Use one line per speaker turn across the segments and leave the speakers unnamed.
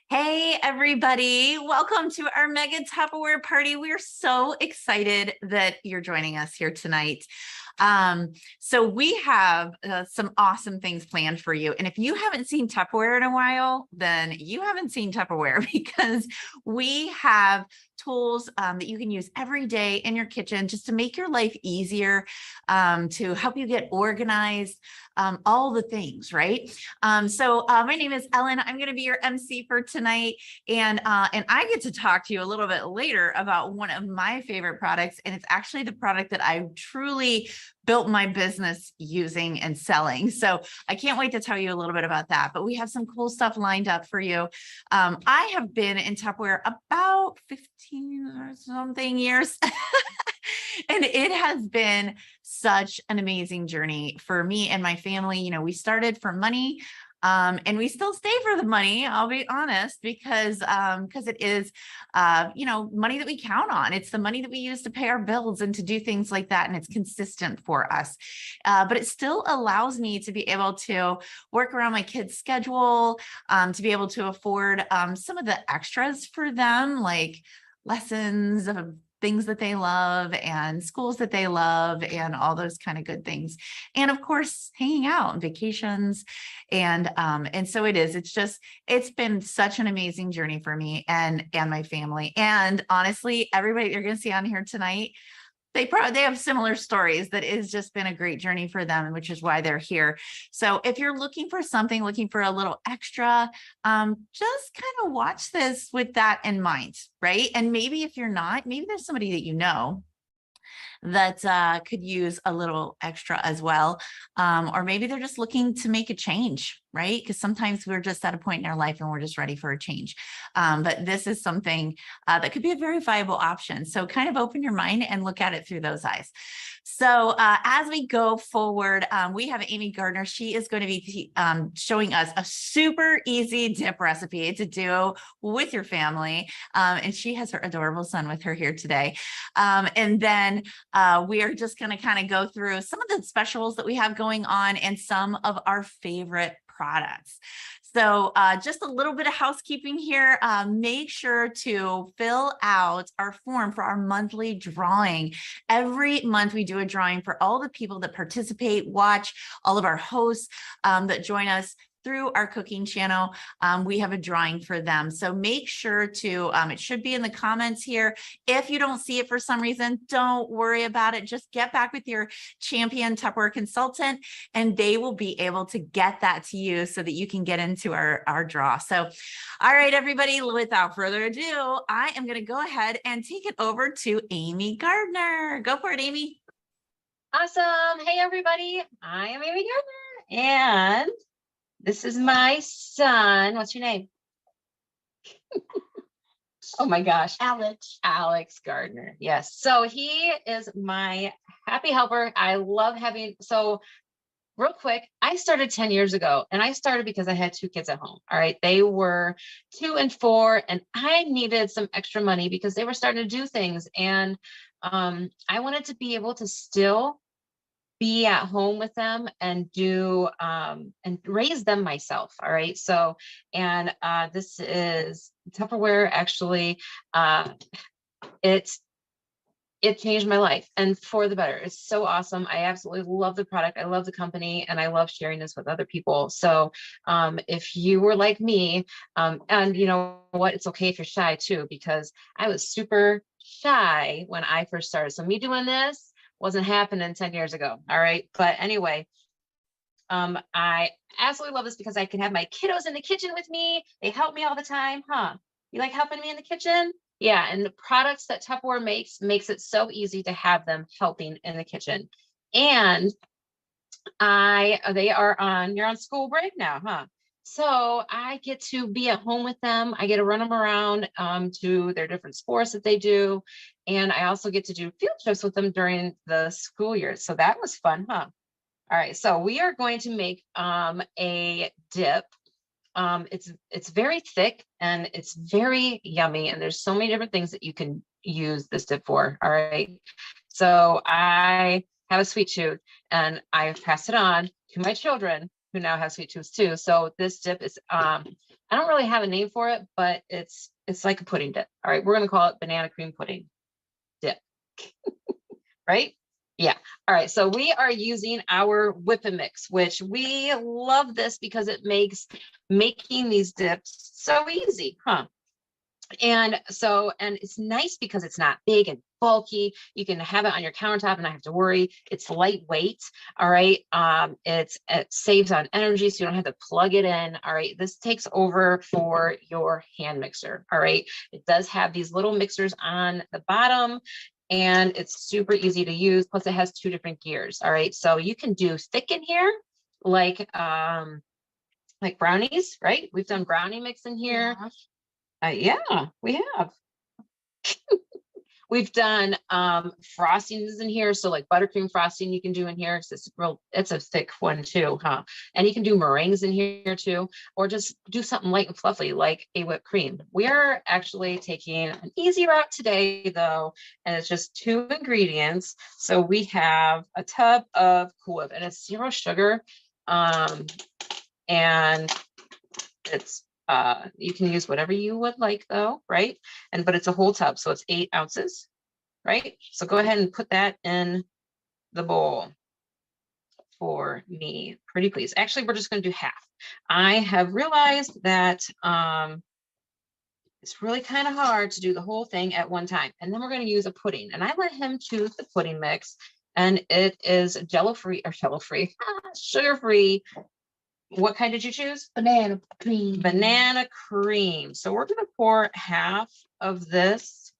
Hey, everybody. Welcome to our mega Tupperware party. We're so excited that you're joining us here tonight. So we have some awesome things planned for you. And if you haven't seen Tupperware in a while, then you haven't seen Tupperware because we have tools that you can use every day in your kitchen just to make your life easier, to help you get organized, all the things, right? My name is Ellen. I'm going to be your MC for tonight, and I get to talk to you a little bit later about one of my favorite products, and it's actually the product that I truly built my business using and selling. So I can't wait to tell you a little bit about that. But we have some cool stuff lined up for you. I have been in Tupperware about 15 or something years. And it has been such an amazing journey for me and my family. You know, we started for money, and we still stay for the money, I'll be honest, because it is, money that we count on. It's the money that we use to pay our bills and to do things like that. And it's consistent for us. But it still allows me to be able to work around my kids' schedule, to be able to afford some of the extras for them, like lessons of things that they love and schools that they love and all those kind of good things. And of course, hanging out and vacations. And so it's been such an amazing journey for me and my family. And honestly, everybody you're going to see on here tonight, they have similar stories. That has just been a great journey for them, which is why they're here. So if you're looking for a little extra, just kind of watch this with that in mind, right? And maybe if you're not, maybe there's somebody that you know that could use a little extra as well. Or maybe they're just looking to make a change, right? Because sometimes we're just at a point in our life and we're just ready for a change. But this is something that could be a very viable option. So kind of open your mind and look at it through those eyes. So as we go forward, we have Amy Gardner. She is going to be showing us a super easy dip recipe to do with your family. And she has her adorable son with her here today. And then we are just going to kind of go through some of the specials that we have going on and some of our favorite products. So just a little bit of housekeeping here. Make sure to fill out our form for our monthly drawing. Every month we do a drawing for all the people that participate, watch, all of our hosts that join us through our cooking channel. We have a drawing for them. So make sure to, it should be in the comments here. If you don't see it for some reason, don't worry about it. Just get back with your champion Tupperware consultant and they will be able to get that to you so that you can get into our draw. So, all right, everybody, without further ado, I am going to go ahead and take it over to Amy Gardner. Go for it, Amy.
Awesome. Hey, everybody. I am Amy Gardner and this is my son. What's your name? Oh my gosh. Alex Gardner. Yes. So he is my happy helper. I love so real quick, I started 10 years ago and I started because I had two kids at home. All right. They were 2 and 4 and I needed some extra money because they were starting to do things. And I wanted to be able to still be at home with them and do and raise them myself. All right. So, and this is Tupperware. Actually, it changed my life and for the better. It's so awesome. I absolutely love the product. I love the company and I love sharing this with other people. So if you were like me, and you know what, it's okay if you're shy too, because I was super shy when I first started. So me doing this wasn't happening 10 years ago. All right. But anyway, I absolutely love this because I can have my kiddos in the kitchen with me. They help me all the time. Huh? You like helping me in the kitchen? Yeah. And the products that Tupperware makes it so easy to have them helping in the kitchen. And you're on school break now, huh? So I get to be at home with them. I get to run them around to their different sports that they do. And I also get to do field trips with them during the school year. So that was fun, huh? All right. So we are going to make a dip. It's very thick and it's very yummy. And there's so many different things that you can use this dip for. All right. So I have a sweet tooth and I pass it on to my children who now has sweet tooth too. So this dip is, I don't really have a name for it, but it's like a pudding dip. All right, we're gonna call it banana cream pudding dip, right? Yeah. All right. So we are using our whip and mix, which we love this because it makes making these dips so easy, huh? And so, and it's nice because it's not big and bulky. You can have it on your countertop and not have to worry. It's lightweight. All right. It saves on energy, so you don't have to plug it in. All right. This takes over for your hand mixer. All right. It does have these little mixers on the bottom, and it's super easy to use. Plus, it has 2 different gears. All right. So you can do thick in here, like brownies, right? We've done brownie mix in here. Yeah, we have. We've done frostings in here. So like buttercream frosting you can do in here. It's a thick one too, huh? And you can do meringues in here too, or just do something light and fluffy like a whipped cream. We are actually taking an easy route today though, and it's just 2 ingredients. So we have a tub of Cool Whip, and it's 0 sugar. And it's you can use whatever you would like though, right? But it's a whole tub, so it's 8 ounces, right? So go ahead and put that in the bowl for me, pretty please. Actually, we're just going to do half. I have realized that it's really kind of hard to do the whole thing at one time. And then we're going to use a pudding, and I let him choose the pudding mix, and it is jello-free or jello-free, sugar-free. What kind did you choose?
Banana cream.
Banana cream. So we're going to pour half of this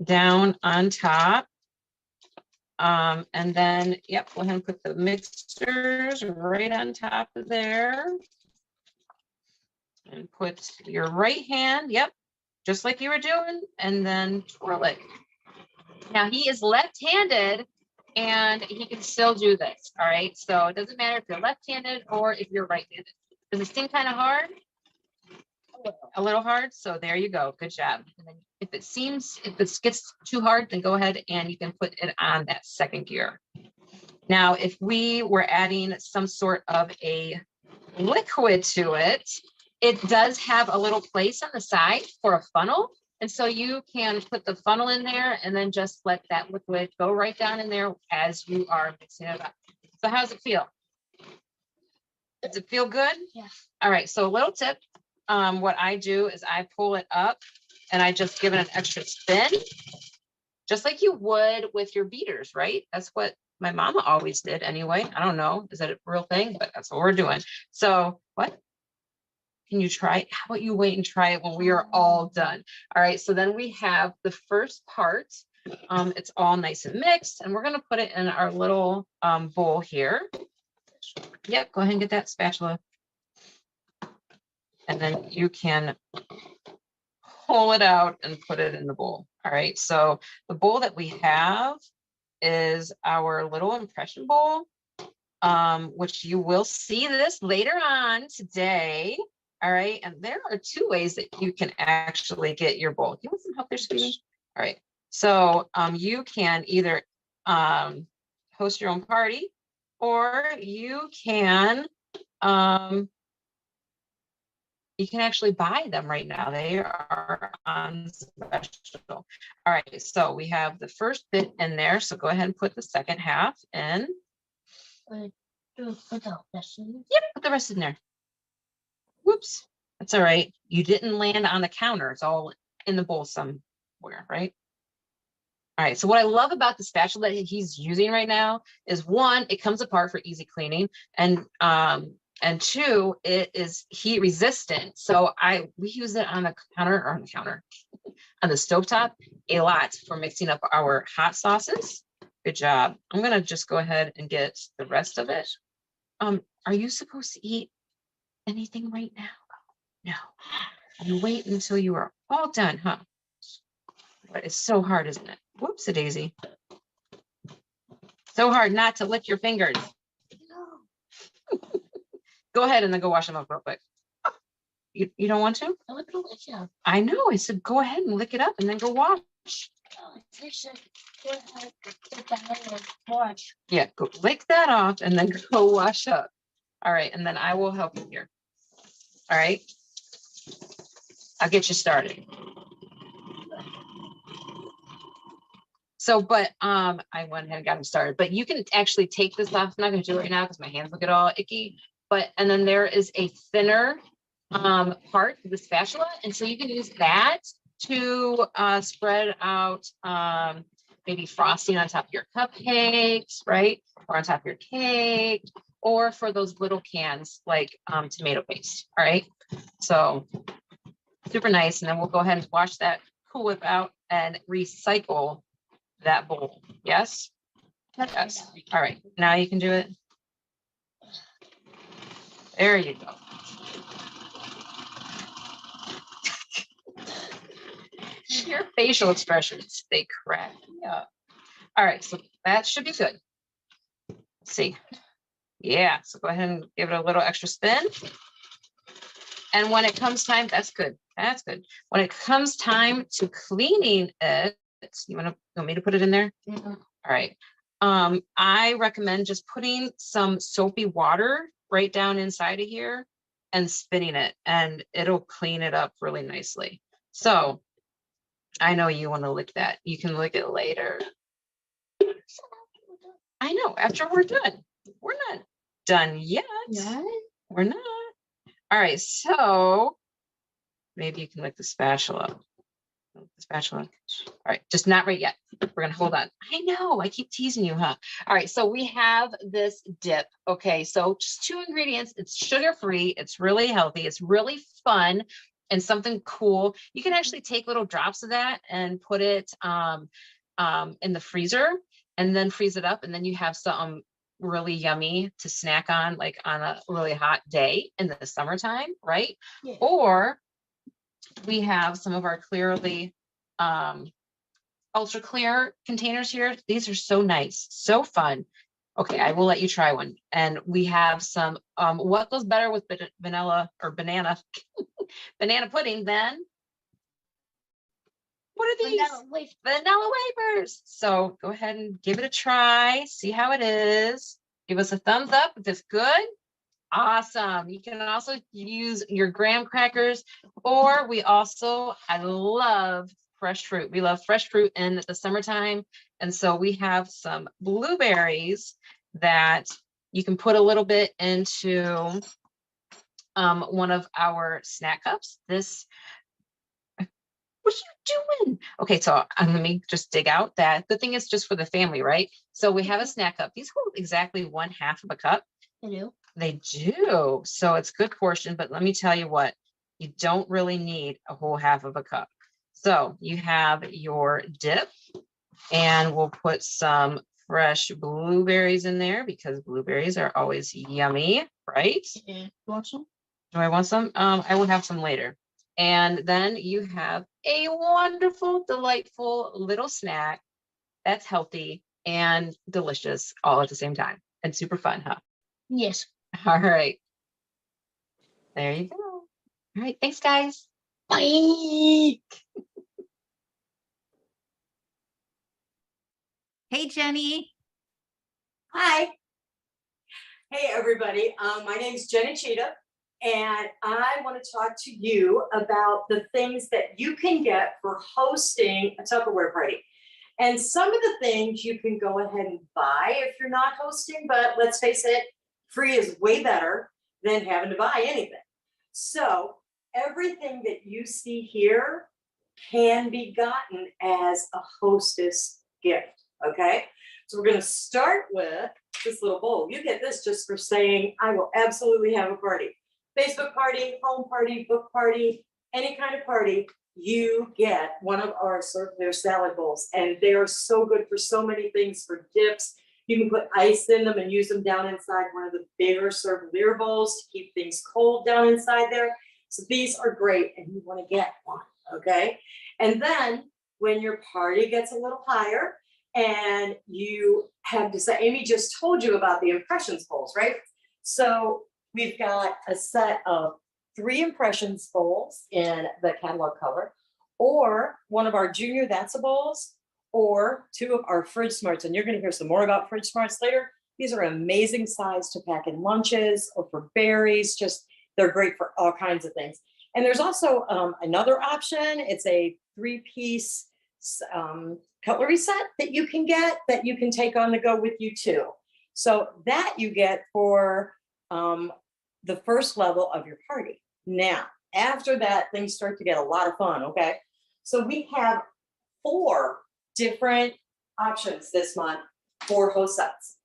down on top. And then, yep, go ahead and put the mixers right on top of there. And put your right hand, yep, just like you were doing, and then twirl it. Now he is left-handed, and he can still do this. All right. So it doesn't matter if you're left-handed or if you're right-handed. Does it seem kind of hard? A little hard. So there you go. Good job. And then if it gets too hard, then go ahead and you can put it on that second gear. Now, if we were adding some sort of a liquid to it, it does have a little place on the side for a funnel. And so you can put the funnel in there and then just let that liquid go right down in there as you are mixing it up. So how does it feel? Does it feel good?
Yeah.
All right. So a little tip. What I do is I pull it up and I just give it an extra spin, just like you would with your beaters, right? That's what my mama always did anyway. I don't know. Is that a real thing? But that's what we're doing. So what? Can you try it? How about you wait and try it when we are all done? All right. So then we have the first part. It's all nice and mixed, and we're going to put it in our little bowl here. Yep. Go ahead and get that spatula. And then you can pull it out and put it in the bowl. All right. So the bowl that we have is our little impression bowl, which you will see this later on today. All right. And there are 2 ways that you can actually get your bowl. Do you want some help there, Stevie? All right. So you can either host your own party, or you can actually buy them right now. They are on special. All right. So we have the first bit in there. So go ahead and put the second half in.
Put the rest in.
Yep. Put the rest in there. Whoops. That's all right. You didn't land on the counter. It's all in the bowl somewhere, right? All right. So what I love about the spatula that he's using right now is, 1, it comes apart for easy cleaning, and 2, it is heat resistant. So we use it on the stovetop a lot for mixing up our hot sauces. Good job. I'm gonna just go ahead and get the rest of it. Are you supposed to eat anything right now? No. You wait until you are all done, huh? But it's so hard, isn't it? Whoops, a daisy. So hard not to lick your fingers.
No.
Go ahead and then go wash them up real quick. You don't want to?
I want to lick it up.
I know. I said go ahead and lick it up and then go wash.
Oh, I should go ahead and sit down and watch.
Yeah, go lick that off and then go wash up. All right, and then I will help you here. All right. I'll get you started. So, but I went ahead and got them started, but you can actually take this off. I'm not going to do it right now because my hands will get all icky. But, and then there is a thinner part of the spatula. And so you can use that to spread out maybe frosting on top of your cupcakes, right? Or on top of your cake, or for those little cans like tomato paste. All right. So super nice. And then we'll go ahead and wash that Cool Whip out and recycle that bowl. Yes. Yes. All right. Now you can do it. There you go. Your facial expressions, they crack me up. All right. So that should be good. Let's see. Yeah. So go ahead and give it a little extra spin. And when it comes time, that's good. That's good. When it comes time to cleaning it, you want me to put it in there?
Yeah.
All right. I recommend just putting some soapy water right down inside of here and spinning it, and it'll clean it up really nicely. So I know you want to lick that. You can lick it later. I know, after we're done. We're not done yet.
Yeah.
We're not. All right, so maybe you can lick the spatula. The spatula. All right, just not right yet. We're gonna hold on. I know, I keep teasing you, huh? All right, so we have this dip. Okay, so just 2 ingredients. It's sugar-free. It's really healthy. It's really fun and something cool. You can actually take little drops of that and put it in the freezer and then freeze it up, and then you have something really yummy to snack on, like on a really hot day in the summertime, right?
Yeah.
Or we have some of our clearly ultra clear containers here. These are so nice, so fun. Okay, I will let you try one. And we have some what goes better with vanilla or banana banana pudding than what are these? Vanilla wafers. So go ahead and give it a try, see how it is. Give us a thumbs up if it's good. Awesome. You can also use your graham crackers, or I love fresh fruit. We love fresh fruit in the summertime. And so we have some blueberries that you can put a little bit into one of our snack cups. What are you doing? Okay, so let me just dig out that. The thing is just for the family, right? So we have a snack cup. These hold exactly 1/2 of a cup.
I do.
They do. So it's good portion, but let me tell you what, you don't really need a whole 1/2 of a cup. So you have your dip, and we'll put some fresh blueberries in there because blueberries are always yummy, right?
Yeah. Want some?
Do I want some? I will have some later. And then you have a wonderful, delightful little snack that's healthy and delicious all at the same time and super fun, huh?
Yes.
All right. There you go. All right. Thanks, guys.
Bye.
Hey, Jenny.
Hi. Hey, everybody. My name is Jenny Cheetah, and I want to talk to you about the things that you can get for hosting a Tupperware party. And some of the things you can go ahead and buy if you're not hosting, but let's face it, free is way better than having to buy anything. So everything that you see here can be gotten as a hostess gift, okay? So we're gonna start with this little bowl. You get this just for saying, I will absolutely have a party. Facebook party, home party, book party, any kind of party, you get one of our Serve Clear salad bowls. And they are so good for so many things, for dips. You can put ice in them and use them down inside one of the bigger Serve Clear bowls to keep things cold down inside there. So these are great, and you want to get one, okay? And then when your party gets a little higher and you have to say, Amy just told you about the impressions bowls, right? So we've got a set of 3 impressions bowls in the catalog color, or one of our junior That's a bowls, or 2 of our fridge smarts. And you're going to hear some more about fridge smarts later. These are an amazing size to pack in lunches or for berries. Just they're great for all kinds of things. And there's also another option. It's a 3-piece cutlery set that you can get that you can take on the go with you too. So that you get for the first level of your party. Now, after that, things start to get a lot of fun, okay? So we have 4 different options this month for host sets.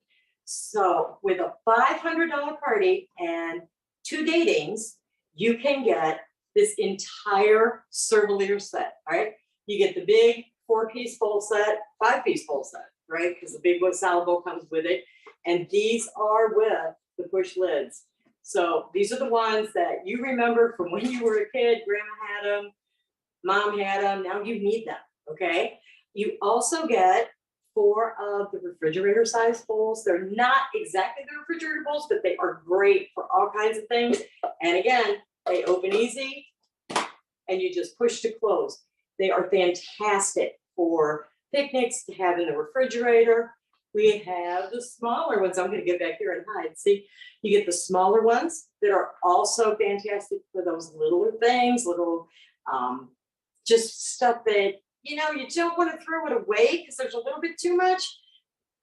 So with a $500 party and 2 datings, you can get this entire Servalier set, all right? You get the big 4-piece bowl set, 5-piece bowl set, right? Because the big boy salad bowl comes with it. And these are with the push lids. So these are the ones that you remember from when you were a kid, grandma had them, mom had them, now you need them, okay? You also get 4 of the refrigerator size bowls. They're not exactly the refrigerator bowls, but they are great for all kinds of things. And again, they open easy and you just push to close. They are fantastic for picnics to have in the refrigerator. We have the smaller ones. I'm going to get back here and hide. See, you get the smaller ones that are also fantastic for those littler things, little just stuff that, you know, you don't want to throw it away because there's a little bit too much,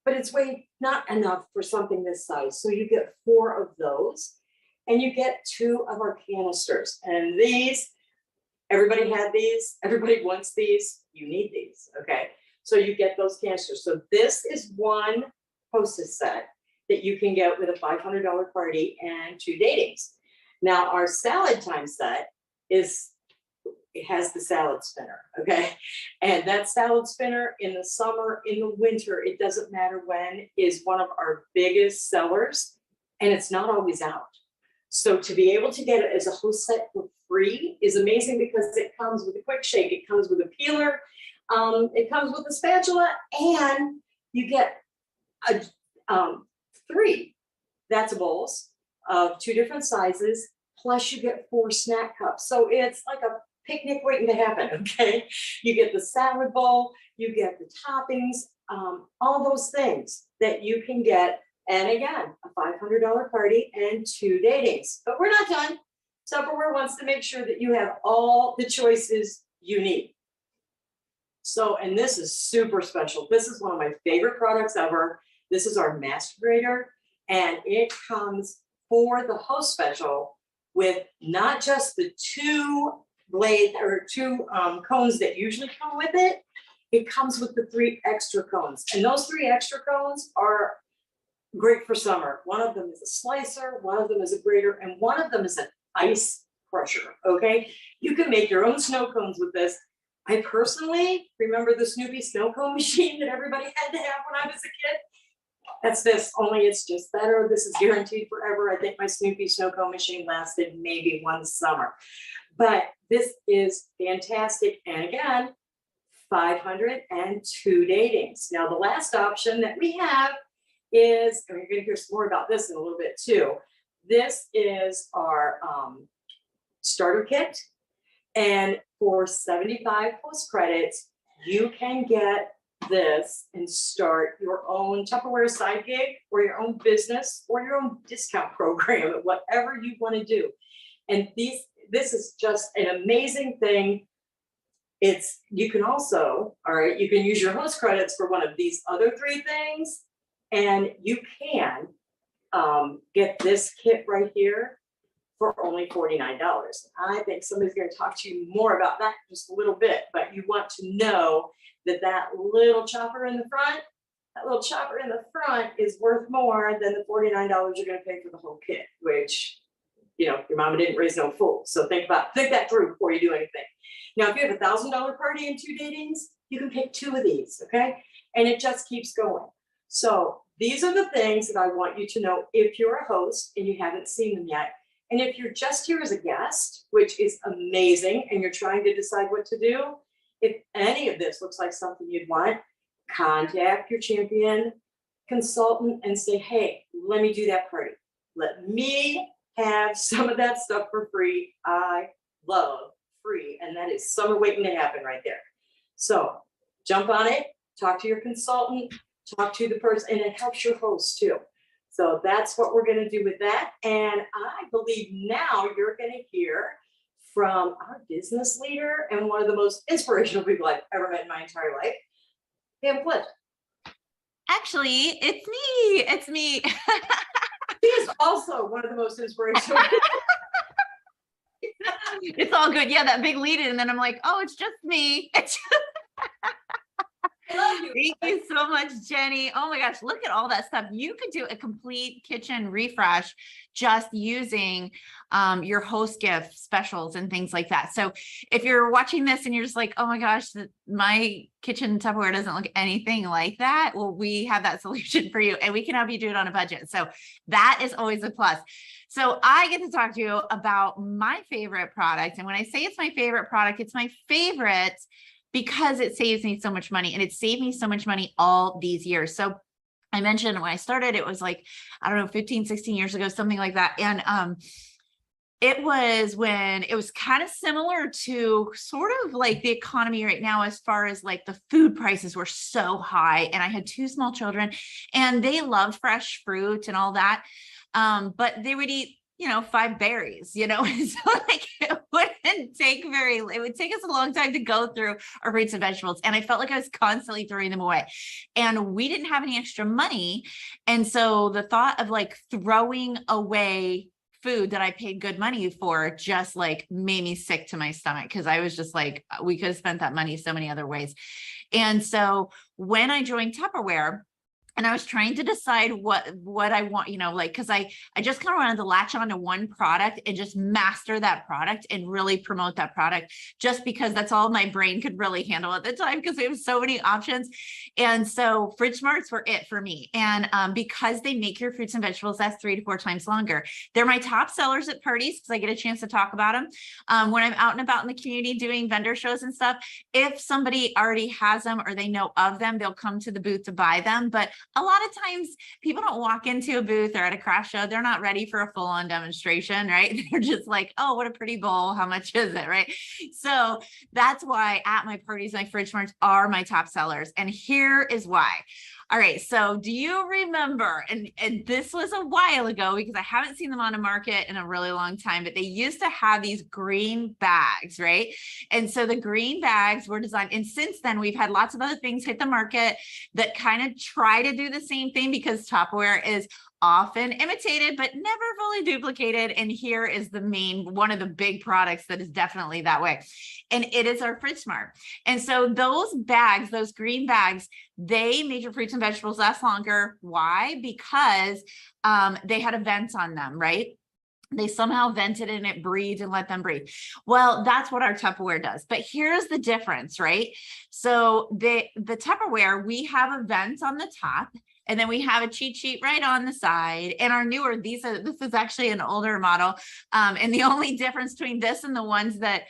but it's way not enough for something this size. So you get 4 of those and you get 2 of our canisters. And these, everybody had these, everybody wants these, you need these, okay? So you get those canisters. So this is one hostess set that you can get with a $500 party and 2 datings. Now our salad time set it has the salad spinner, okay? And that salad spinner in the summer, in the winter, it doesn't matter when, is one of our biggest sellers, and it's not always out. So to be able to get it as a host set for free is amazing because it comes with a quick shake, it comes with a peeler, it comes with a spatula, and you get 3 that's bowls of 2 different sizes, plus you get 4 snack cups. So it's like a picnic waiting to happen, okay? You get the salad bowl, you get the toppings, all those things that you can get. And again, a $500 party and 2 datings. But we're not done. Tupperware wants to make sure that you have all the choices you need. So, and this is super special. This is one of my favorite products ever. This is our master grater, and it comes for the host special with not just the 2 blade or 2 cones that usually come with it. It comes with the 3 extra cones, and those 3 extra cones are great for summer. One of them is a slicer, one of them is a grater, and one of them is an ice crusher, okay? You can make your own snow cones with this. I personally remember the Snoopy snow cone machine that everybody had to have when I was a kid. That's this, only it's just better. This is guaranteed forever. I think my Snoopy snow cone machine lasted maybe 1 summer. But this is fantastic. And again, 502 datings. Now, the last option that we have is, and you're going to hear some more about this in a little bit too. This is our starter kit. And for 75 plus credits, you can get this and start your own Tupperware side gig or your own business or your own discount program, whatever you want to do. And this is just an amazing thing. You can also, all right, you can use your host credits for one of these other 3 things, and you can get this kit right here for only $49. I think somebody's going to talk to you more about that in just a little bit, but you want to know that little chopper in the front, is worth more than the $49 you're going to pay for the whole kit, which, you know, your mama didn't raise no fool. So think that through before you do anything. Now, if you have a $1,000 party and 2 datings, you can pick 2 of these, okay? And it just keeps going. So these are the things that I want you to know if you're a host and you haven't seen them yet. And if you're just here as a guest, which is amazing, and you're trying to decide what to do, if any of this looks like something you'd want, contact your champion consultant and say, hey, let me do that party. Let me have some of that stuff for free. I love free, and that is summer waiting to happen right there. So jump on it, talk to your consultant, talk to the person, and it helps your host too. So that's what we're gonna do with that. And I believe now you're gonna hear from our business leader and one of the most inspirational people I've ever met in my entire life, Pam Cliff.
Actually, it's me. It's me.
She is also one of the most inspirational people.
It's all good. Yeah, that big lead in, and then I'm like, oh, it's just me.
I love you.
Thank you so much, Jenny. Oh my gosh, look at all that stuff. You could do a complete kitchen refresh just using your host gift specials and things like that. So if you're watching this and you're just like, oh my gosh, my kitchen Tupperware doesn't look anything like that, well, we have that solution for you, and we can help you do it on a budget. So that is always a plus. So I get to talk to you about my favorite product. And when I say it's my favorite product, it's my favorite because it saves me so much money, and it saved me so much money all these years. So I mentioned when I started, it was like, I don't know, 15, 16 years ago, something like that. And it was when it was kind of similar to sort of like the economy right now, as far as like the food prices were so high. And I had 2 small children and they loved fresh fruit and all that. But they would eat, 5 berries, so like it wouldn't take it would take us a long time to go through our fruits and vegetables. And I felt like I was constantly throwing them away, and we didn't have any extra money. And so the thought of like throwing away food that I paid good money for just like made me sick to my stomach, because I was just like, we could have spent that money so many other ways. And so when I joined Tupperware, and I was trying to decide what I want, because I just kind of wanted to latch on to one product and just master that product and really promote that product, just because that's all my brain could really handle at the time, because we have so many options. And so Fridge Smarts were it for me. And because they make your fruits and vegetables last 3 to 4 times longer. They're my top sellers at parties because I get a chance to talk about them. When I'm out and about in the community doing vendor shows and stuff, if somebody already has them or they know of them, they'll come to the booth to buy them. But a lot of times people don't walk into a booth or at a craft show, they're not ready for a full-on demonstration, right? They're just like, oh, what a pretty bowl. How much is it, right? So that's why at my parties, my Fridge Smarts are my top sellers. And here is why. All right. So do you remember, and this was a while ago because I haven't seen them on the market in a really long time, but they used to have these green bags, right? And so the green bags were designed, and since then we've had lots of other things hit the market that kind of try to do the same thing, because Tupperware is often imitated, but never fully duplicated. And here is one of the big products that is definitely that way. And it is our Fridge Smart. And so those bags, those green bags, they made your fruits and vegetables last longer. Why? Because they had a vent on them, right? They somehow vented and it breathed and let them breathe. Well, that's what our Tupperware does. But here's the difference, right? So the Tupperware, we have a vent on the top, and then we have a cheat sheet right on the side. And our newer, this is actually an older model. And the only difference between this and the ones that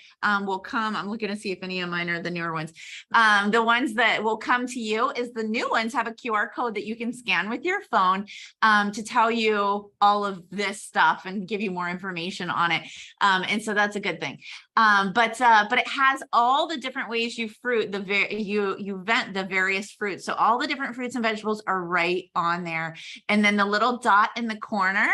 will come, I'm looking to see if any of mine are the newer ones. The ones that will come to you is the new ones have a QR code that you can scan with your phone to tell you all of this stuff and give you more information on it. And so that's a good thing. But it has all the different ways you vent the various fruits. So all the different fruits and vegetables are right on there. And then the little dot in the corner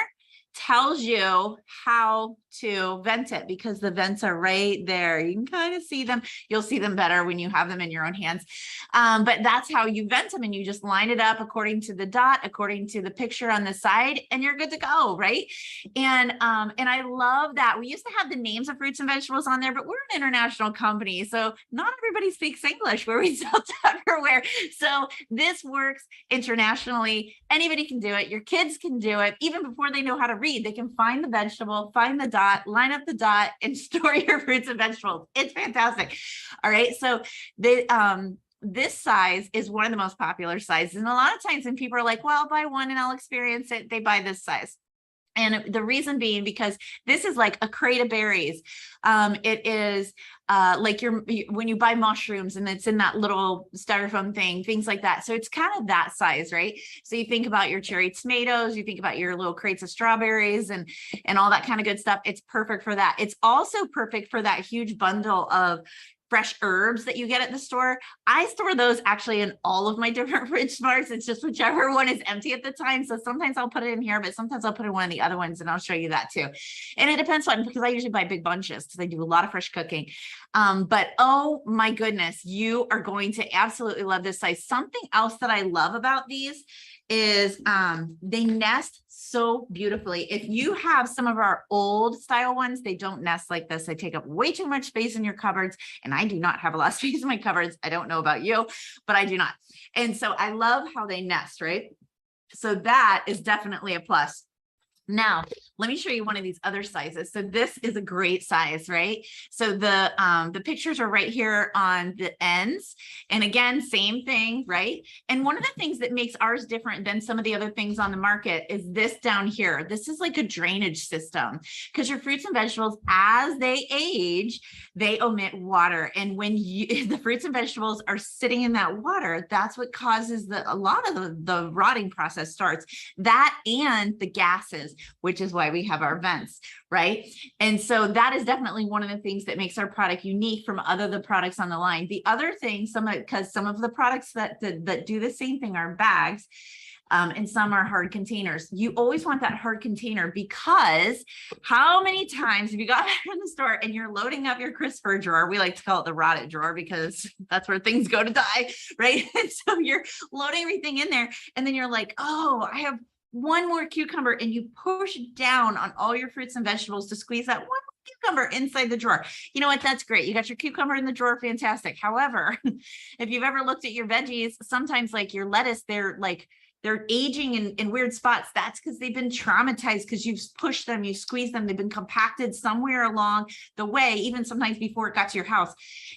tells you how to vent it, because the vents are right there. You can kind of see them. You'll see them better when you have them in your own hands. But that's how you vent them, and you just line it up according to the dot, according to the picture on the side, and you're good to go, right? And I love that. We used to have the names of fruits and vegetables on there, but we're an international company, so not everybody speaks English where we sell Tupperware. So this works internationally. Anybody can do it. Your kids can do it. Even before they know how to read, they can find the vegetable, find the dot, line up the dot, and store your fruits and vegetables. It's fantastic. All right. So this size is one of the most popular sizes. And a lot of times when people are like, well, I'll buy one and I'll experience it, they buy this size. And the reason being, because this is like a crate of berries. It is like when you buy mushrooms and it's in that little styrofoam thing, things like that. So it's kind of that size, right? So you think about your cherry tomatoes, you think about your little crates of strawberries and all that kind of good stuff. It's perfect for that. It's also perfect for that huge bundle of fresh herbs that you get at the store. I store those actually in all of my different fridge smarts. It's just whichever one is empty at the time. So sometimes I'll put it in here, but sometimes I'll put it in one of the other ones, and I'll show you that too. And it depends on, because I usually buy big bunches because I do a lot of fresh cooking. But oh my goodness, you are going to absolutely love this size. Something else that I love about these is they nest so beautifully. If you have some of our old style ones, they don't nest like this. They take up way too much space in your cupboards, and I do not have a lot of space in my cupboards. I don't know about you, but I do not. And so I love how they nest, right? So that is definitely a plus. Now, let me show you one of these other sizes. So this is a great size, right? So the pictures are right here on the ends. And again, same thing, right? And one of the things that makes ours different than some of the other things on the market is this down here. This is like a drainage system, because your fruits and vegetables, as they age, they emit water. And when the fruits and vegetables are sitting in that water, that's what causes a lot of the rotting process starts. That and the gases, which is why we have our vents, right? And so that is definitely one of the things that makes our product unique from the products on the line. The other thing, because some of the products that do the same thing are bags, and some are hard containers. You always want that hard container, because how many times have you got in the store and you're loading up your crisper drawer? We like to call it the rotted drawer because that's where things go to die, right? And so you're loading everything in there, and then you're like, oh, I have one more cucumber, and you push down on all your fruits and vegetables to squeeze that one cucumber inside the drawer. You know what? That's great. You got your cucumber in the drawer. Fantastic. However, if you've ever looked at your veggies, sometimes like your lettuce, they're aging in weird spots. That's because they've been traumatized, because you've pushed them, you squeezed them, they've been compacted somewhere along the way, even sometimes before it got to your house.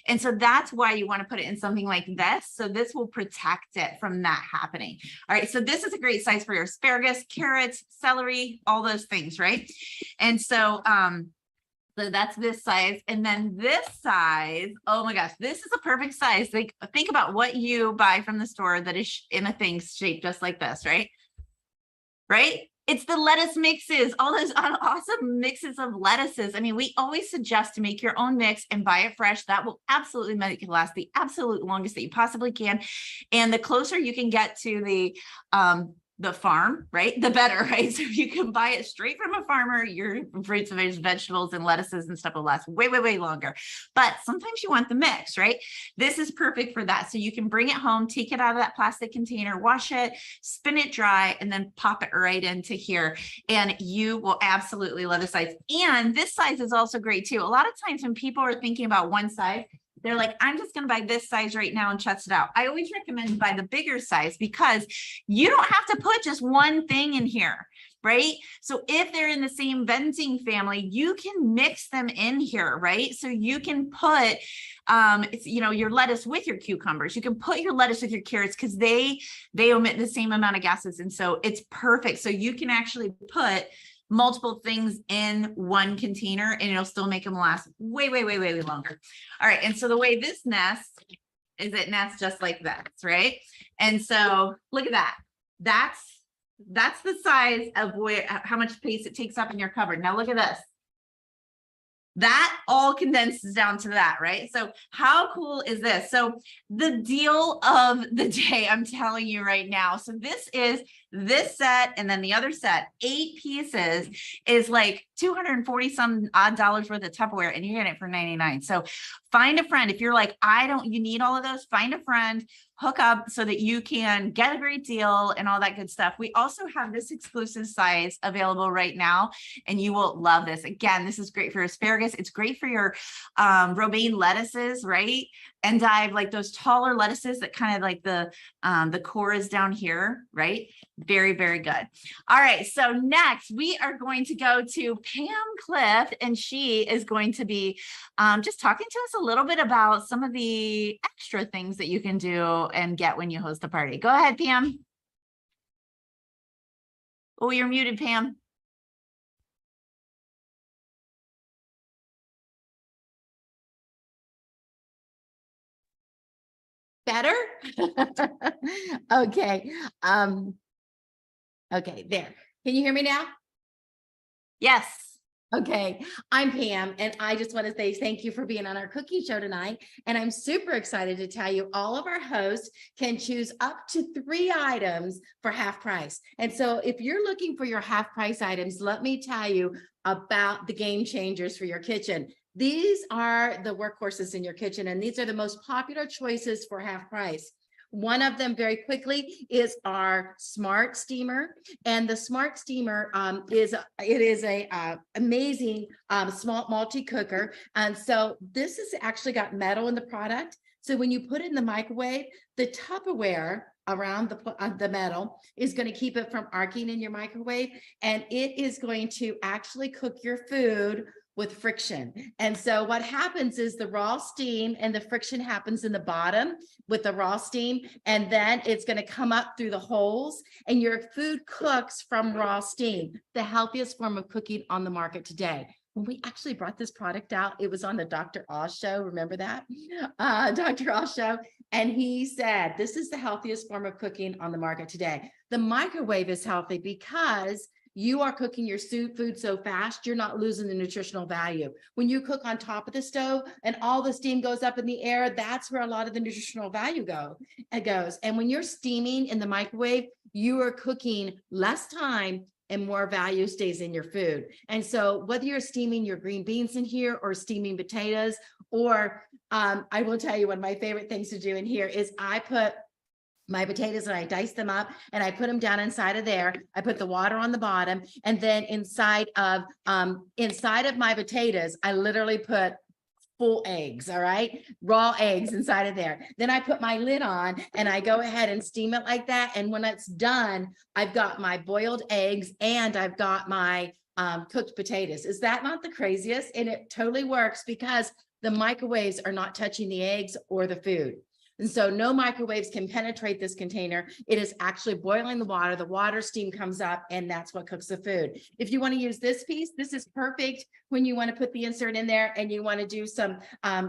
And so that's why you want to put it in something like this. So this will protect it from that happening. All right. So this is a great size for your asparagus, carrots, celery, all those things, right? And so, so that's this size. And then this size, oh my gosh, this is a perfect size. Think about what you buy from the store that is in a thing shaped just like this, right? Right? It's the lettuce mixes, all those awesome mixes of lettuces. I mean, we always suggest to make your own mix and buy it fresh. That will absolutely make it last the absolute longest that you possibly can. And the closer you can get to the farm, right, the better, right? So if you can buy it straight from a farmer, your fruits and vegetables and lettuces and stuff will last way, way, way longer. But sometimes you want the mix, right? This is perfect for that. So you can bring it home, take it out of that plastic container, wash it, spin it dry, and then pop it right into here. And you will absolutely love the size. And this size is also great too. A lot of times when people are thinking about one size, they're like, I'm just going to buy this size right now and test it out. I always recommend buy the bigger size, because you don't have to put just one thing in here, right? So if they're in the same venting family, you can mix them in here, right? So you can put, your lettuce with your cucumbers. You can put your lettuce with your carrots, because they emit the same amount of gases. And so it's perfect. So you can actually put multiple things in one container, and it'll still make them last way, way, way, way longer. All right. And so the way this nests is it nests just like that, right? And so look at that. That's the size of how much space it takes up in your cupboard. Now look at this. That all condenses down to that, right? So how cool is this? So the deal of the day, I'm telling you right now. So this is this set, and then the other set, 8 pieces, is like $240 some odd dollars worth of Tupperware, and you're getting it for $99. So find a friend. If you're like, you need all of those, find a friend, hook up so that you can get a great deal and all that good stuff. We also have this exclusive size available right now, and you will love this. Again, this is great for asparagus. It's great for your romaine lettuces, right? Endive, like those taller lettuces that kind of like the core is down here, right? Very, very good. All right. So next we are going to go to Pam Clift, and she is going to be just talking to us a little bit about some of the extra things that you can do and get when you host a party. Go ahead, Pam. Oh, you're muted, Pam. Better? Okay. Okay, there. Can you hear me now? Yes.
Okay, I'm Pam, and I just want to say thank you for being on our cooking show tonight. And I'm super excited to tell you all of our hosts can choose up to 3 items for half price. And so if you're looking for your half price items, let me tell you about the game changers for your kitchen. These are the workhorses in your kitchen, and these are the most popular choices for half price. One of them very quickly is our smart steamer, and the smart steamer is a amazing small multi cooker. And so this has actually got metal in the product. So when you put it in the microwave, the Tupperware around the metal is going to keep it from arcing in your microwave, and it is going to actually cook your food with friction. And so what happens is the raw steam and the friction happens in the bottom with the raw steam, and then it's going to come up through the holes, and your food cooks from raw steam, the healthiest form of cooking on the market today. When we actually brought this product out, it was on the Dr. Oz show. Remember that? Dr. Oz show. And he said, this is the healthiest form of cooking on the market today. The microwave is healthy because you are cooking your food so fast, you're not losing the nutritional value. When you cook on top of the stove and all the steam goes up in the air, that's where a lot of the nutritional value goes. And when you're steaming in the microwave, you are cooking less time and more value stays in your food. And so whether you're steaming your green beans in here or steaming potatoes, or I will tell you one of my favorite things to do in here is I put my potatoes and I dice them up and I put them down inside of there. I put the water on the bottom, and then inside of my potatoes, I literally put full eggs, all right, raw eggs inside of there. Then I put my lid on and I go ahead and steam it like that. And when it's done, I've got my boiled eggs and I've got my cooked potatoes. Is that not the craziest? And it totally works because the microwaves are not touching the eggs or the food. And so no microwaves can penetrate this container. It is actually boiling the water steam comes up, and that's what cooks the food. If you want to use this piece, this is perfect when you want to put the insert in there and you want to do some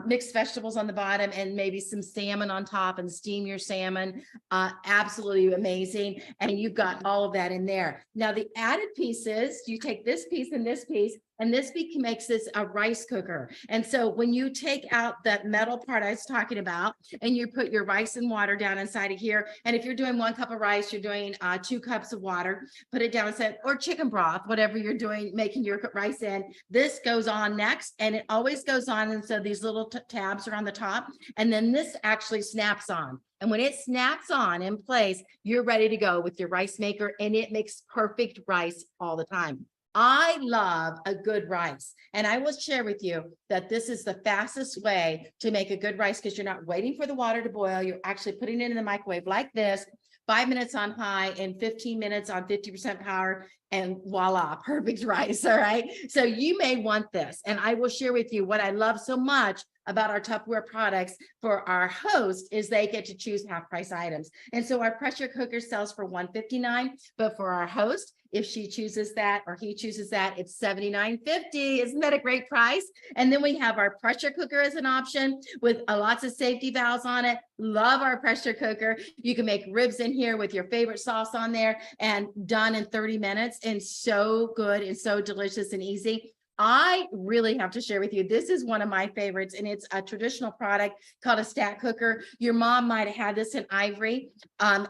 mixed vegetables on the bottom and maybe some salmon on top and steam your salmon. Absolutely amazing. And you've got all of that in there. Now the added pieces, you take this piece and this piece, and this makes this a rice cooker. And so when you take out that metal part I was talking about, and you put your rice and water down inside of here, and if you're doing 1 cup of rice, you're doing 2 cups of water, put it down inside, or chicken broth, whatever you're doing, making your rice in. This goes on next, and it always goes on. And so these little tabs are on the top, and then this actually snaps on. And when it snaps on in place, you're ready to go with your rice maker, and it makes perfect rice all the time. I love a good rice, and I will share with you that this is the fastest way to make a good rice because you're not waiting for the water to boil. You're actually putting it in the microwave like this, 5 minutes on high and 15 minutes on 50% power, and voila, perfect rice. All right. So you may want this, and I will share with you what I love so much about our Tupperware products for our host is they get to choose half price items. And so our pressure cooker sells for $159, but for our host, if she chooses that or he chooses that, it's $79.50. Isn't that a great price? And then we have our pressure cooker as an option with lots of safety valves on it. Love our pressure cooker. You can make ribs in here with your favorite sauce on there and done in 30 minutes, and so good and so delicious and easy. I really have to share with you, this is one of my favorites, and it's a traditional product called a stack cooker. Your mom might have had this in ivory, and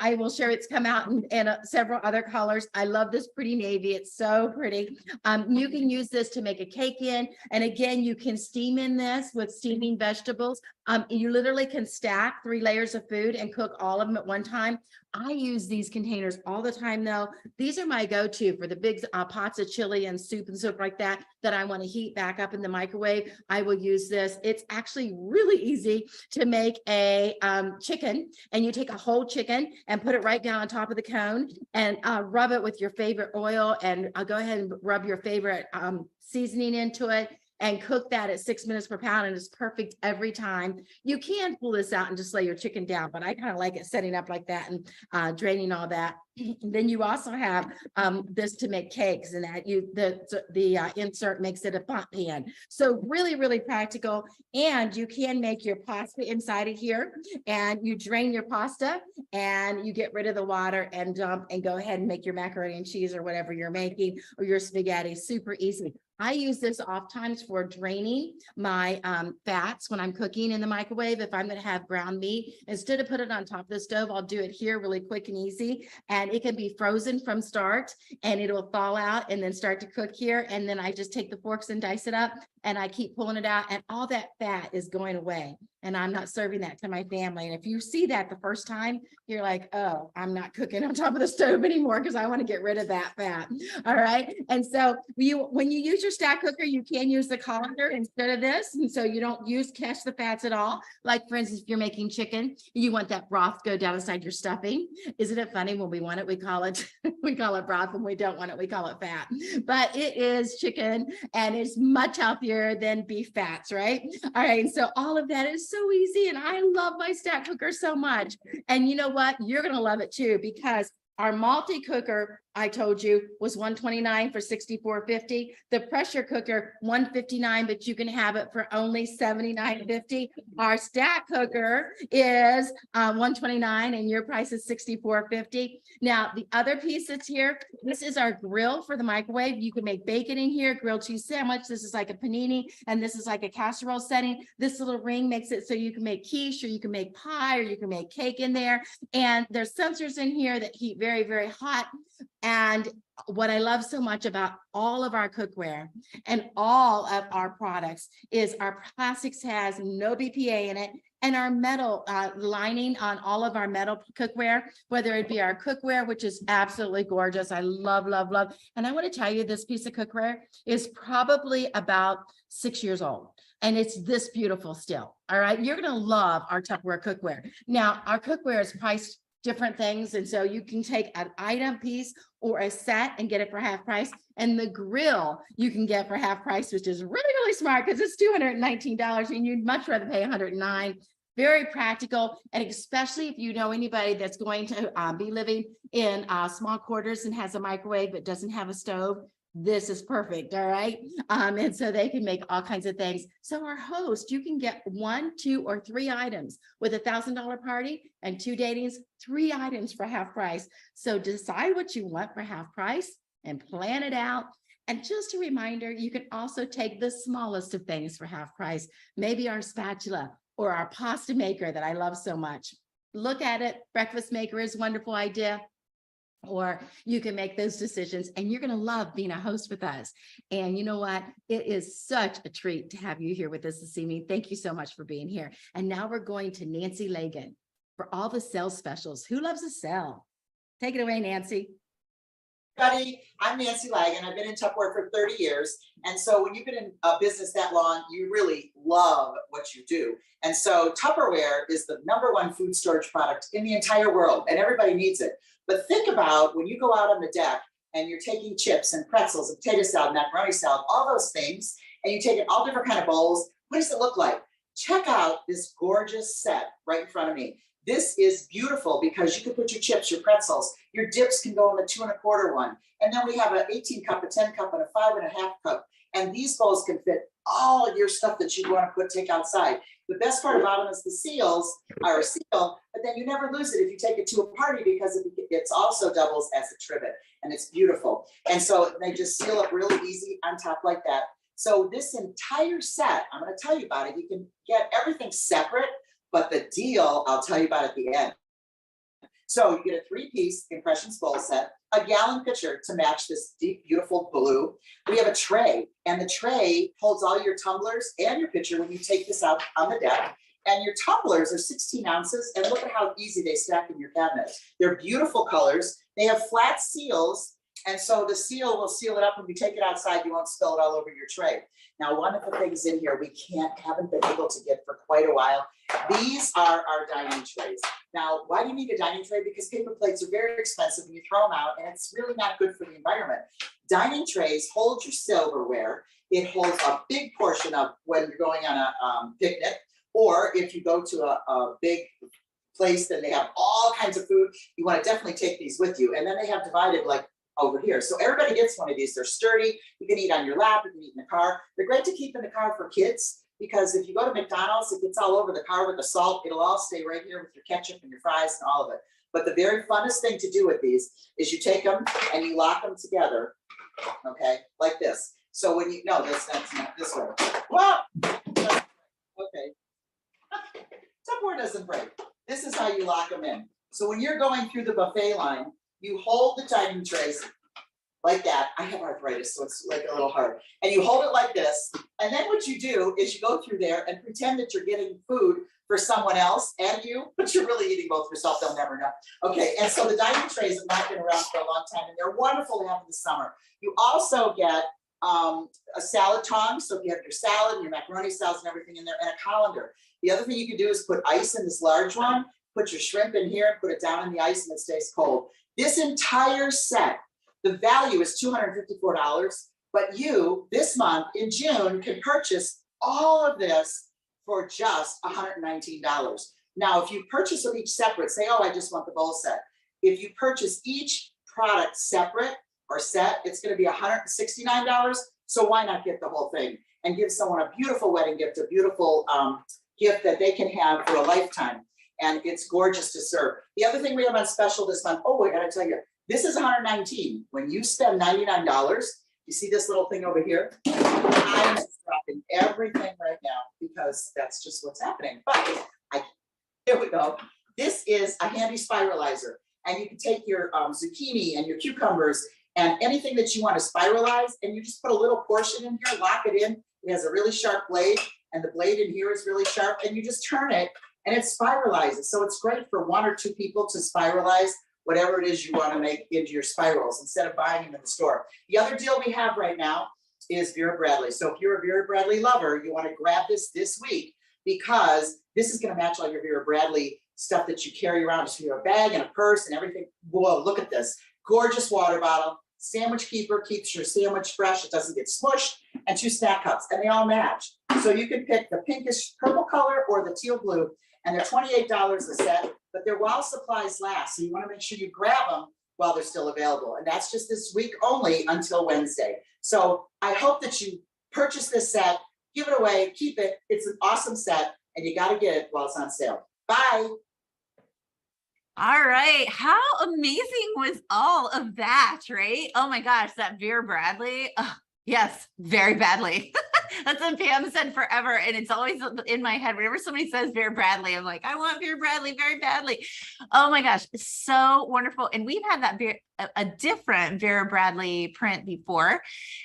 I will share it's come out in several other colors. I love this pretty navy. It's so pretty. You can use this to make a cake in, and again, you can steam in this with steaming vegetables. You literally can stack 3 layers of food and cook all of them at one time. I use these containers all the time though. These are my go-to for the big pots of chili and soup and stuff like that I want to heat back up in the microwave. I will use this. It's actually really easy to make a chicken, and you take a whole chicken and put it right down on top of the cone and rub it with your favorite oil, and I'll go ahead and rub your favorite seasoning into it and cook that at 6 minutes per pound, and it's perfect every time. You can pull this out and just lay your chicken down, but I kind of like it setting up like that and draining all that Then you also have this to make cakes, and that the insert makes it a pot pan. So really, really practical. And you can make your pasta inside of here, and you drain your pasta and you get rid of the water and dump and go ahead and make your macaroni and cheese or whatever you're making, or your spaghetti. Super easy. I use this oftentimes for draining my fats when I'm cooking in the microwave. If I'm going to have ground meat, instead of put it on top of the stove, I'll do it here really quick and easy. And it can be frozen from start, and it'll thaw out and then start to cook here. And then I just take the forks and dice it up, and I keep pulling it out, and all that fat is going away. And I'm not serving that to my family. And if you see that the first time, you're like, oh, I'm not cooking on top of the stove anymore because I want to get rid of that fat. All right. And so when you use your stack cooker, you can use the colander instead of this. And so you don't catch the fats at all. Like, for instance, if you're making chicken, you want that broth to go down inside your stuffing. Isn't it funny? When we want it, we call it broth. When we don't want it, we call it fat. But it is chicken, and it's much healthier than beef fats, right? All right. So all of that is so easy, and I love my stack cooker so much. And you know what? You're going to love it too, because our multi cooker, I told you, was $129 for $64.50. The pressure cooker, $159, but you can have it for only $79.50. Our stack cooker is $129, and your price is $64.50. Now, the other piece that's here, this is our grill for the microwave. You can make bacon in here, grilled cheese sandwich. This is like a panini, and this is like a casserole setting. This little ring makes it so you can make quiche, or you can make pie, or you can make cake in there. And there's sensors in here that heat very, very hot. And what I love so much about all of our cookware and all of our products is our plastics has no BPA in it, and our metal lining on all of our metal cookware, whether it be our cookware, which is absolutely gorgeous. I love, love, love. And I want to tell you, this piece of cookware is probably about 6 years old. And it's this beautiful still. All right. You're going to love our Tupperware cookware. Now, our cookware is priced different things. And so you can take an item piece or a set and get it for half price. And the grill you can get for half price, which is really, really smart, because it's $219 and you'd much rather pay $109. Very practical. And especially if you know anybody that's going to be living in small quarters and has a microwave but doesn't have a stove, this is perfect. All right. And so they can make all kinds of things. So our host, you can get 1, 2, or 3 items with $1,000 party, and 2 datings, 3 items for half price. So decide what you want for half price and plan it out. And just a reminder, you can also take the smallest of things for half price, maybe our spatula or our pasta maker that I love so much. Look at it. Breakfast maker is a wonderful idea. Or you can make those decisions, and you're going to love being a host with us. And you know what? It is such a treat to have you here with us this evening. Thank you so much for being here. And now we're going to Nancy Lagan for all the sales specials. Who loves a sell? Take it away, Nancy.
Everybody, I'm Nancy Lagan. I've been in Tupperware for 30 years. And so when you've been in a business that long, you really love what you do. And so Tupperware is the #1 food storage product in the entire world, and everybody needs it. But think about when you go out on the deck and you're taking chips and pretzels and potato salad, macaroni salad, all those things, and you take it all different kind of bowls. What does it look like? Check out this gorgeous set right in front of me. This is beautiful because you can put your chips, your pretzels, your dips can go in the 2 1/4 one. And then we have an 18 cup, a 10 cup, and a 5 1/2 cup. And these bowls can fit all of your stuff that you want to take outside. The best part about them is the seals are a seal, but then you never lose it if you take it to a party, because it's also doubles as a trivet, and it's beautiful. And so they just seal up really easy on top like that. So this entire set, I'm going to tell you about it. You can get everything separate, but the deal I'll tell you about at the end. So you get a 3-piece impressions bowl set, a gallon pitcher to match this deep, beautiful blue. We have a tray, and the tray holds all your tumblers and your pitcher when you take this out on the deck. And your tumblers are 16 ounces, and look at how easy they stack in your cabinet. They're beautiful colors. They have flat seals, and so the seal will seal it up. When you take it outside, you won't spill it all over your tray. Now, one of the things in here we haven't been able to get for quite a while. These are our dining trays. Now, why do you need a dining tray? Because paper plates are very expensive and you throw them out, and it's really not good for the environment. Dining trays hold your silverware. It holds a big portion of when you're going on a picnic, or if you go to a big place that they have all kinds of food. You want to definitely take these with you. And then they have divided like over here. So everybody gets one of these. They're sturdy. You can eat on your lap. You can eat in the car. They're great to keep in the car for kids because if you go to McDonald's, it gets all over the car with the salt. It'll all stay right here with your ketchup and your fries and all of it. But the very funnest thing to do with these is you take them and you lock them together, okay, like this. So when you, no, that's not this way. Well, okay. Tupperware doesn't break. This is how you lock them in. So when you're going through the buffet line, you hold the dining trays like that. I have arthritis, so it's like a little hard. And you hold it like this. And then what you do is you go through there and pretend that you're getting food for someone else and you, but you're really eating both yourself. They'll never know. Okay, and so the dining trays have not been around for a long time, and they're wonderful to have in the summer. You also get a salad tong. So if you have your salad and your macaroni salads and everything in there, and a colander. The other thing you can do is put ice in this large one, put your shrimp in here and put it down in the ice and it stays cold. This entire set, the value is $254, but you, this month in June, can purchase all of this for just $119. Now, if you purchase them each separate, say, oh, I just want the bowl set. If you purchase each product separate or set, it's gonna be $169. So why not get the whole thing and give someone a beautiful wedding gift, a beautiful gift that they can have for a lifetime. And it's gorgeous to serve. The other thing we have on special this month, oh, I gotta tell you, this is $119. When you spend $99, you see this little thing over here? I'm just dropping everything right now because that's just what's happening. But here we go. This is a handy spiralizer. And you can take your zucchini and your cucumbers and anything that you want to spiralize, and you just put a little portion in here, lock it in. It has a really sharp blade, and the blade in here is really sharp, and you just turn it and it spiralizes. So it's great for 1 or 2 people to spiralize whatever it is you want to make into your spirals instead of buying them in the store. The other deal we have right now is Vera Bradley. So if you're a Vera Bradley lover, you want to grab this week because this is going to match all your Vera Bradley stuff that you carry around. So you have a bag and a purse and everything. Whoa, look at this. Gorgeous water bottle. Sandwich keeper, keeps your sandwich fresh. It doesn't get smushed. And 2 snack cups, and they all match. So you can pick the pinkish purple color or the teal blue, and they're $28 a set, but they're while supplies last. So you want to make sure you grab them while they're still available. And that's just this week only until Wednesday. So I hope that you purchase this set, give it away, keep it. It's an awesome set, and you got to get it while it's on sale. Bye.
All right. How amazing was all of that, right? Oh my gosh, that Vera Bradley. Oh, yes, very badly. That's what Pam said forever. And it's always in my head. Whenever somebody says Vera Bradley, I'm like, I want Vera Bradley very badly. Oh my gosh, so wonderful. And we've had that a different Vera Bradley print before.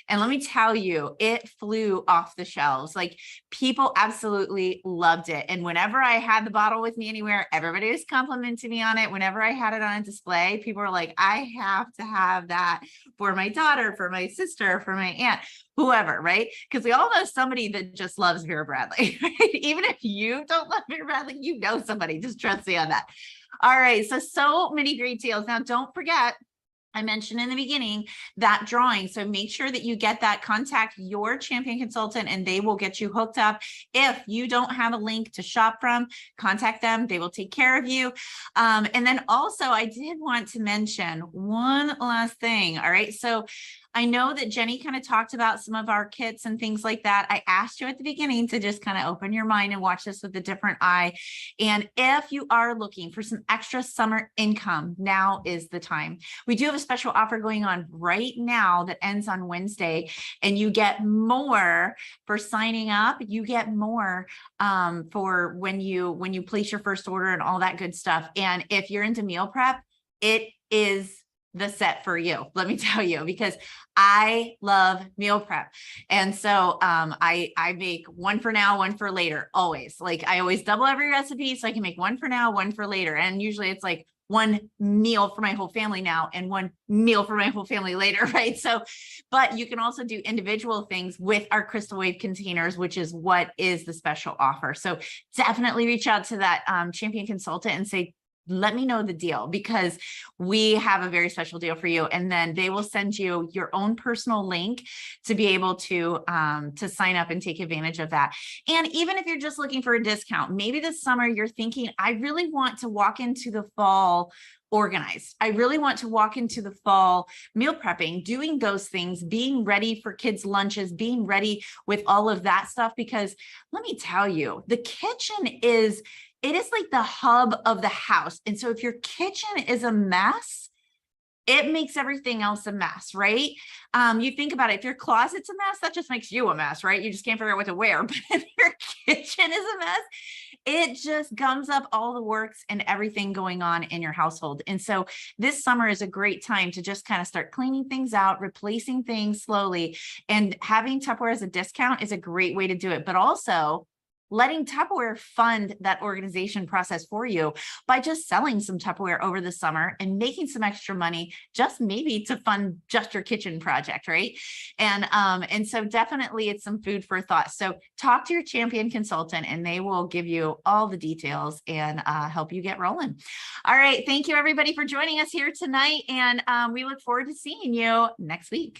And let me tell you, it flew off the shelves. Like people absolutely loved it. And whenever I had the bottle with me anywhere, everybody was complimenting me on it. Whenever I had it on display, people were like, I have to have that for my daughter, for my sister, for my aunt, whoever, right? Because we all know somebody that just loves Vera Bradley, right? Even if you don't love Vera Bradley, you know somebody, just trust me on that. All right, so many great deals. Now, don't forget, I mentioned in the beginning that drawing. So make sure that you get that, contact your champion consultant and they will get you hooked up. If you don't have a link to shop from, contact them. They will take care of you. And then also I did want to mention one last thing. All right. So I know that Jenny kind of talked about some of our kits and things like that. I asked you at the beginning to just kind of open your mind and watch this with a different eye. And if you are looking for some extra summer income, now is the time. We do have a special offer going on right now that ends on Wednesday, and you get more for signing up. You get more for when you place your first order and all that good stuff. And if you're into meal prep, it is the set for you, let me tell you, because I love meal prep. And so I make one for now, one for later, always. Like I always double every recipe so I can make one for now, one for later. And usually it's like one meal for my whole family now and one meal for my whole family later, right? So, but you can also do individual things with our crystal wave containers, which is what is the special offer. So definitely reach out to that champion consultant and say, let me know the deal, because we have a very special deal for you. And then they will send you your own personal link to be able to sign up and take advantage of that. And even if you're just looking for a discount, maybe this summer you're thinking, I really want to walk into the fall organized. I really want to walk into the fall meal prepping, doing those things, being ready for kids' lunches, being ready with all of that stuff. Because let me tell you, the kitchen is like the hub of the house. And so if your kitchen is a mess, it makes everything else a mess, right? You think about it, if your closet's a mess, that just makes you a mess, right? You just can't figure out what to wear. But if your kitchen is a mess, it just gums up all the works and everything going on in your household. And so this summer is a great time to just kind of start cleaning things out, replacing things slowly, and having Tupperware as a discount is a great way to do it. But also letting Tupperware fund that organization process for you by just selling some Tupperware over the summer and making some extra money, just maybe to fund just your kitchen project, right? And so definitely it's some food for thought. So talk to your champion consultant and they will give you all the details and help you get rolling. All right. Thank you everybody for joining us here tonight. And we look forward to seeing you next week.